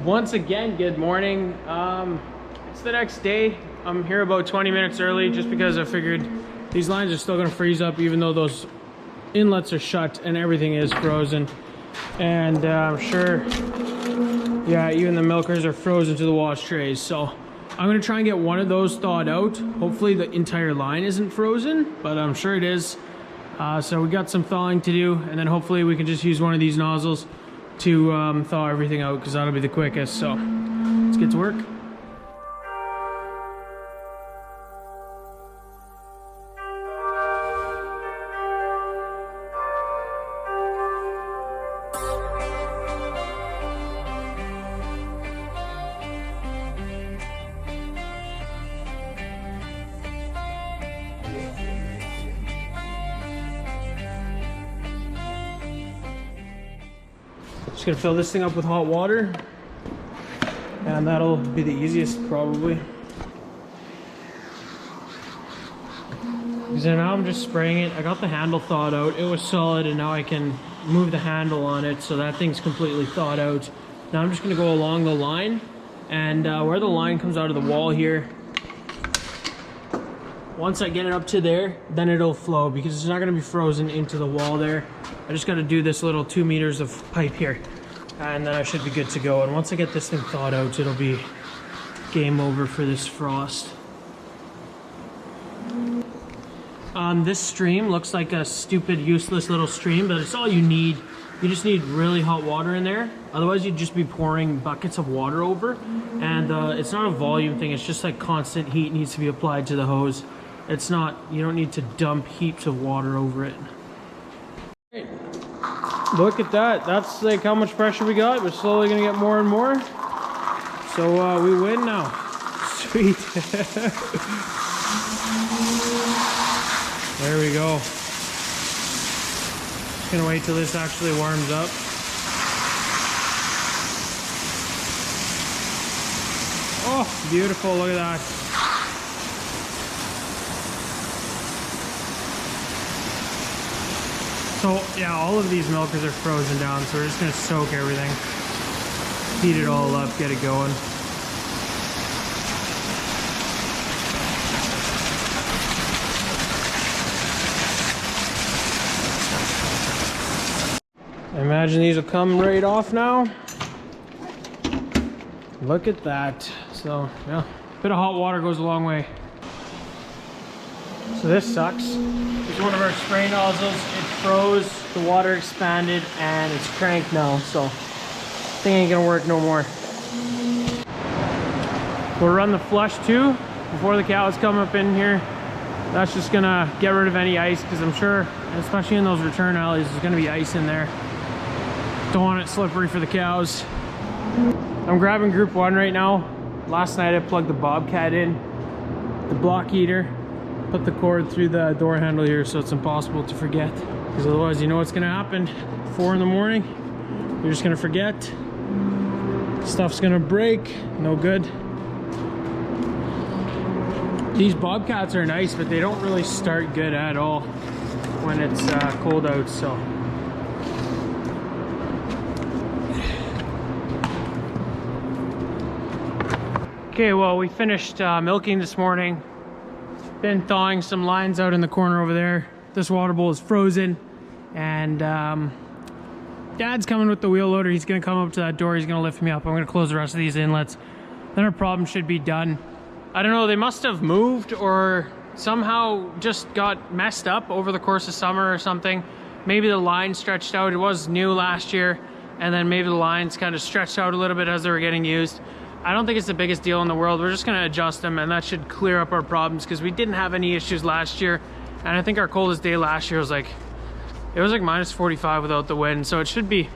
Once again, good morning. It's the next day. I'm here about 20 minutes early just because I figured these lines are still gonna freeze up even though those inlets are shut and everything is frozen. And I'm sure, yeah, even the milkers are frozen to the wash trays. So I'm gonna try and get one of those thawed out. Hopefully the entire line isn't frozen, but I'm sure it is. So we got some thawing to do, and then hopefully we can just use one of these nozzles to thaw everything out, because that'll be the quickest. So let's get to work. Just gonna fill this thing up with hot water, and that'll be the easiest probably. Because now I'm just spraying it. I got the handle thawed out. It was solid, and now I can move the handle on it, so that thing's completely thawed out. Now I'm just gonna go along the line, and where the line comes out of the wall here, once I get it up to there, then it'll flow, because it's not gonna be frozen into the wall there. I just gotta do this little 2 meters of pipe here, and then I should be good to go. And once I get this thing thawed out, it'll be game over for this frost. This stream looks like a stupid, useless little stream, but it's all you need. You just need really hot water in there. Otherwise, you'd just be pouring buckets of water over. And it's not a volume thing. It's just like constant heat needs to be applied to the hose. It's not, you don't need to dump heaps of water over it. Look at that. That's like how much pressure we got. We're slowly gonna get more and more. So we win now. Sweet. There we go. Just gonna wait till this actually warms up. Oh, beautiful. Look at that. So yeah, all of these milkers are frozen down, so we're just gonna soak everything, heat it all up, get it going. I imagine these will come right off now. Look at that. So yeah, a bit of hot water goes a long way. So this sucks. It's one of our spray nozzles. It froze, the water expanded, and it's cranked now, so thing ain't gonna work no more. We'll run the flush too before the cows come up in here. That's just gonna get rid of any ice, because I'm sure, especially in those return alleys, there's gonna be ice in there. Don't want it slippery for the cows. I'm grabbing group 1 right now. Last night I plugged the Bobcat in, the block heater. Put the cord through the door handle here so it's impossible to forget, because otherwise you know what's gonna happen. 4 in the morning, you're just gonna forget. Stuff's gonna break, no good. These Bobcats are nice, but they don't really start good at all when it's cold out, so. Okay, well, we finished milking this morning. Been thawing some lines out in the corner over there. This water bowl is frozen, and Dad's coming with the wheel loader. He's gonna come up to that door. He's gonna lift me up. I'm gonna close the rest of these inlets. Then our problem should be done. I don't know, they must have moved or somehow just got messed up over the course of summer or something. Maybe the line stretched out. It was new last year, and then maybe the lines kind of stretched out a little bit as they were getting used. I don't think it's the biggest deal in the world. We're just gonna adjust them, and that should clear up our problems, because we didn't have any issues last year. And I think our coldest day last year was like, it was like minus 45 without the wind. So it should be,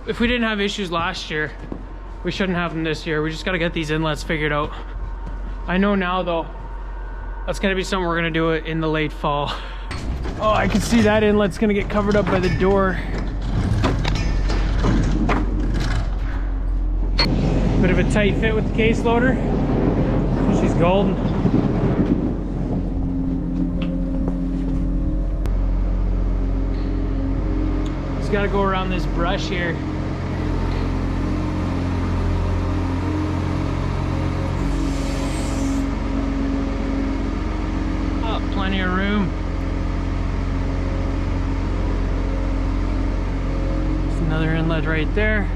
if we didn't have issues last year, we shouldn't have them this year. We just gotta get these inlets figured out. I know now though, that's gonna be something we're gonna do it in the late fall. Oh, I can see that inlet's gonna get covered up by the door. Bit of a tight fit with the case loader. She's golden. Just gotta go around this brush here. right there.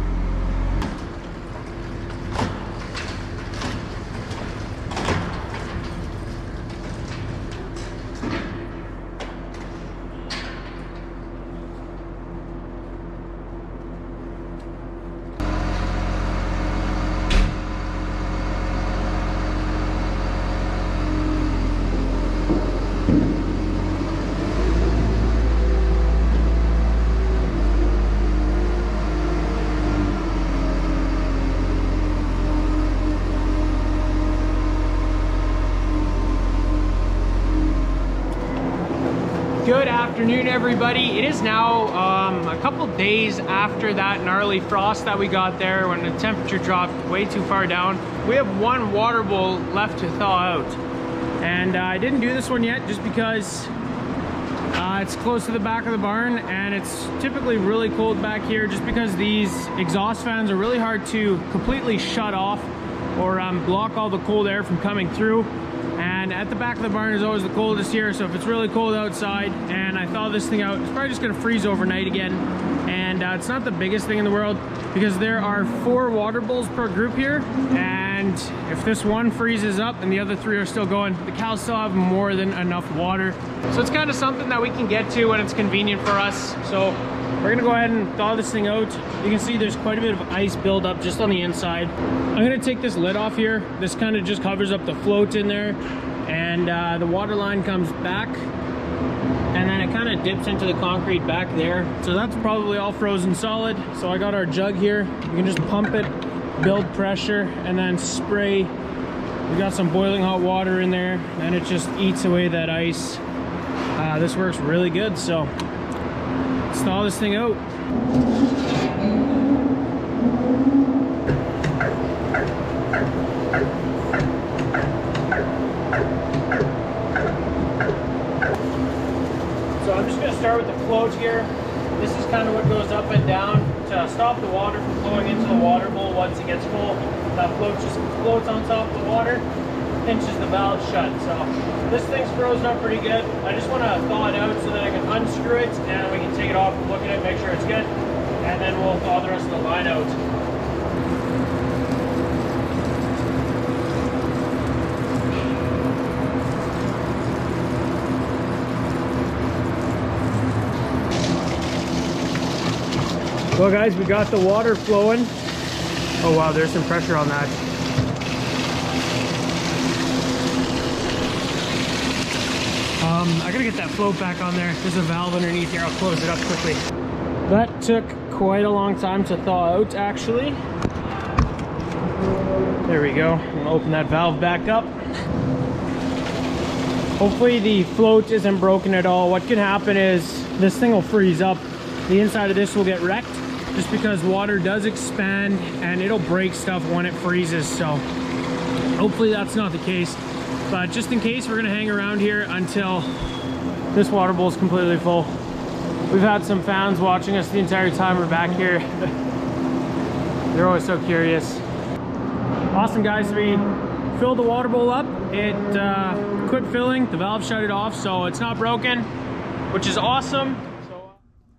Good afternoon, everybody. It is now a couple days after that gnarly frost that we got there when the temperature dropped way too far down. We have one water bowl left to thaw out, and I didn't do this one yet just because it's close to the back of the barn and it's typically really cold back here, just because these exhaust fans are really hard to completely shut off or block all the cold air from coming through. And at the back of the barn is always the coldest here, so if it's really cold outside and I thaw this thing out, it's probably just gonna freeze overnight again. And it's not the biggest thing in the world because there are 4 water bowls per group here, and if this one freezes up and the other 3 are still going, the cows still have more than enough water. So it's kind of something that we can get to when it's convenient for us. So we're gonna go ahead and thaw this thing out. You can see there's quite a bit of ice buildup just on the inside. I'm gonna take this lid off here. This kind of just covers up the float in there, and the water line comes back and then it kind of dips into the concrete back there. So that's probably all frozen solid. So I got our jug here. You can just pump it, build pressure, and then spray. We got some boiling hot water in there and it just eats away that ice. This works really good, so let's thaw this thing out. So I'm just going to start with the float here. This is kind of what goes up and down to stop the water from flowing into the water bowl once it gets full. That float just floats on top of the water, pinches the valve shut. So this thing's frozen up pretty good. I just want to thaw it out so that I can unscrew it and we can take it off and look at it, make sure it's good, and then we'll thaw the rest of the line out. Well guys, we got the water flowing. Oh wow, there's some pressure on that. I gotta get that float back on there. There's a valve underneath here. I'll close it up quickly. That took quite a long time to thaw out, actually. There we go. I'm gonna open that valve back up. Hopefully the float isn't broken at all. What can happen is this thing will freeze up. The inside of this will get wrecked just because water does expand and it'll break stuff when it freezes. So hopefully that's not the case. But just in case, we're gonna hang around here until this water bowl is completely full. We've had some fans watching us the entire time we're back here. They're always so curious. Awesome guys, we filled the water bowl up. It quit filling, the valve shut it off, so it's not broken, which is awesome. So,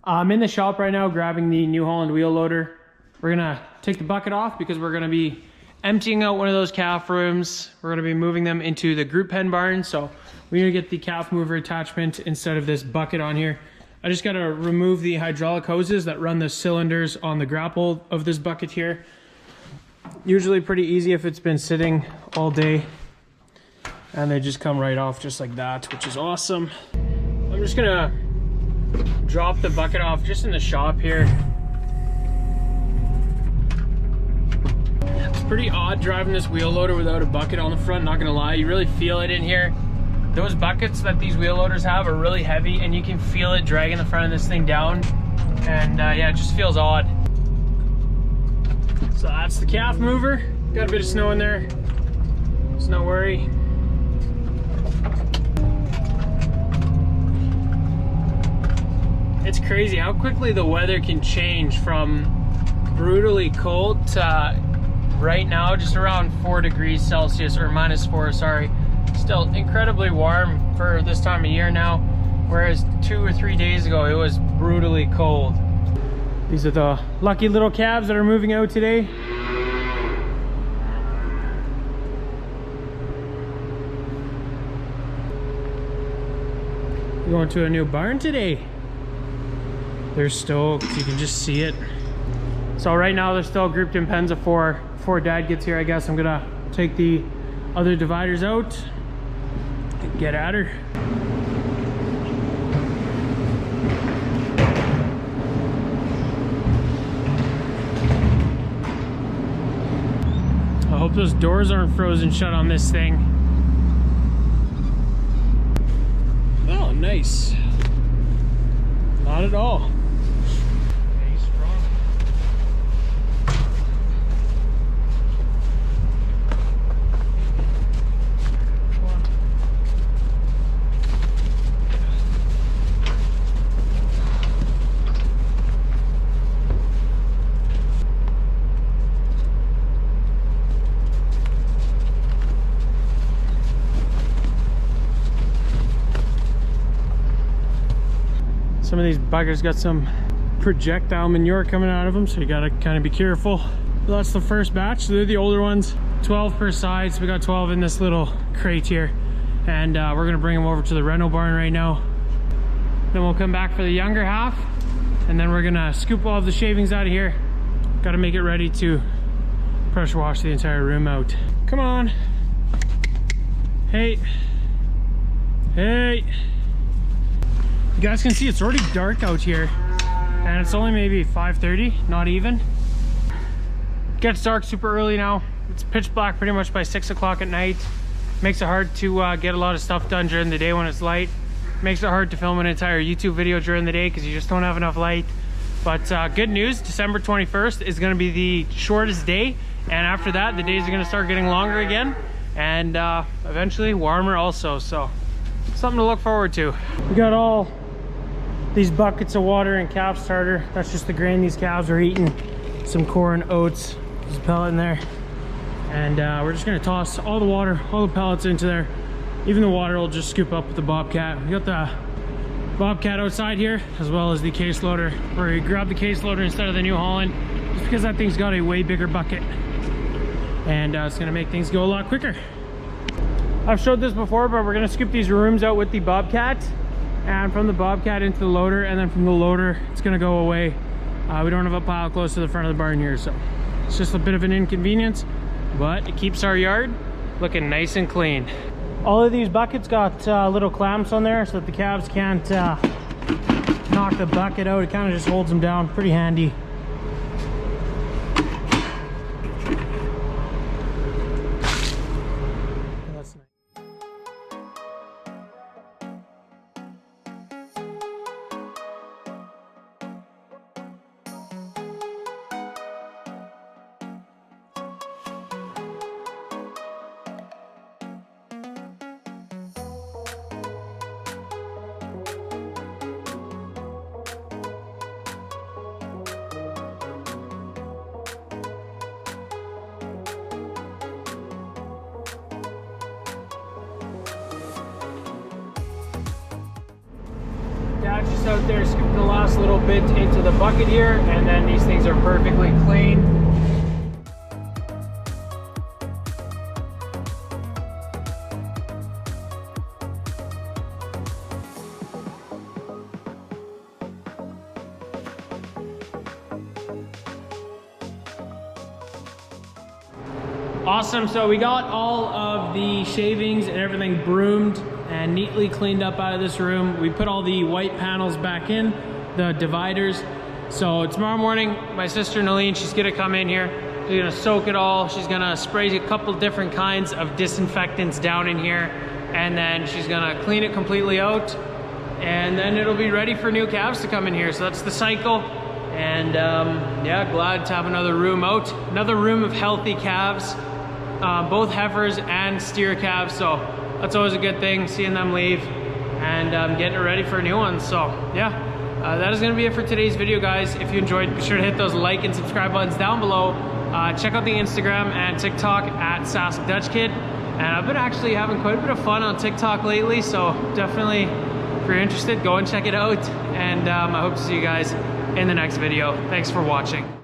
I'm in the shop right now grabbing the New Holland wheel loader. We're gonna take the bucket off because we're gonna be emptying out one of those calf rooms. We're gonna be moving them into the group pen barn. So we're gonna get the calf mover attachment instead of this bucket on here. I just gotta remove the hydraulic hoses that run the cylinders on the grapple of this bucket here. Usually pretty easy if it's been sitting all day, and they just come right off just like that, which is awesome. I'm just gonna drop the bucket off just in the shop here. It's pretty odd driving this wheel loader without a bucket on the front, not gonna lie. You really feel it in here. Those buckets that these wheel loaders have are really heavy and you can feel it dragging the front of this thing down. And yeah, it just feels odd. So that's the calf mover. Got a bit of snow in there. Let's not worry. It's crazy how quickly the weather can change from brutally cold to right now just around 4 degrees Celsius, or -4, sorry. Still incredibly warm for this time of year now, whereas 2 or 3 days ago it was brutally cold. These are the lucky little calves that are moving out today. We're going to a new barn today. They're stoked, you can just see it. So right now they're still grouped in pens of 4. Before Dad gets here, I guess I'm gonna take the other dividers out and get at her. I hope those doors aren't frozen shut on this thing. Oh, nice. Not at all. He's strong. Come on. Some of these buggers got some projectile manure coming out of them, so you gotta kind of be careful. But that's the first batch. So they're the older ones, 12 per side. So we got 12 in this little crate here, and we're gonna bring them over to the rental barn right now. Then we'll come back for the younger half, and then we're gonna scoop all of the shavings out of here. Got to make it ready to pressure wash the entire room out. Come on. Hey. Hey. You guys can see it's already dark out here, and it's only maybe 5:30, not even. It gets dark super early now. It's pitch black pretty much by 6 o'clock at night. Makes it hard to get a lot of stuff done during the day when it's light. Makes it hard to film an entire YouTube video during the day because you just don't have enough light. But good news, December 21st is going to be the shortest day, and after that the days are going to start getting longer again, and eventually warmer also, so something to look forward to. We got all these buckets of water and calf starter. That's just the grain these calves are eating. Some corn, oats, there's a pellet in there, and we're just going to toss all the water, all the pellets into there. Even the water will just scoop up with the Bobcat. We got the Bobcat outside here, as well as the case loader, where we grab the case loader instead of the New Holland, just because that thing's got a way bigger bucket, and it's going to make things go a lot quicker. I've showed this before, but we're going to scoop these rooms out with the Bobcat, and from the Bobcat into the loader, and then from the loader it's going to go away. We don't have a pile close to the front of the barn here, so it's just a bit of an inconvenience, but it keeps our yard looking nice and clean. All of these buckets got little clamps on there so that the calves can't knock the bucket out. It kind of just holds them down. Pretty handy. That's nice. Dad's just out there scooping the last little bit into the bucket here, and then these things are perfectly clean. Awesome, so we got all of the shavings and everything broomed and neatly cleaned up out of this room. We put all the white panels back in, the dividers. So tomorrow morning, my sister Nalene, she's gonna come in here. She's gonna soak it all. She's gonna spray a couple different kinds of disinfectants down in here, and then she's gonna clean it completely out, and then it'll be ready for new calves to come in here. So that's the cycle. And yeah, glad to have another room out, another room of healthy calves, both heifers and steer calves. So that's always a good thing, seeing them leave and getting it ready for new ones. So yeah, that is going to be it for today's video, guys. If you enjoyed, be sure to hit those like and subscribe buttons down below. Check out the Instagram and TikTok at Sask Dutch Kid. And I've been actually having quite a bit of fun on TikTok lately, so definitely you're interested, go and check it out. And I hope to see you guys in the next video. Thanks for watching.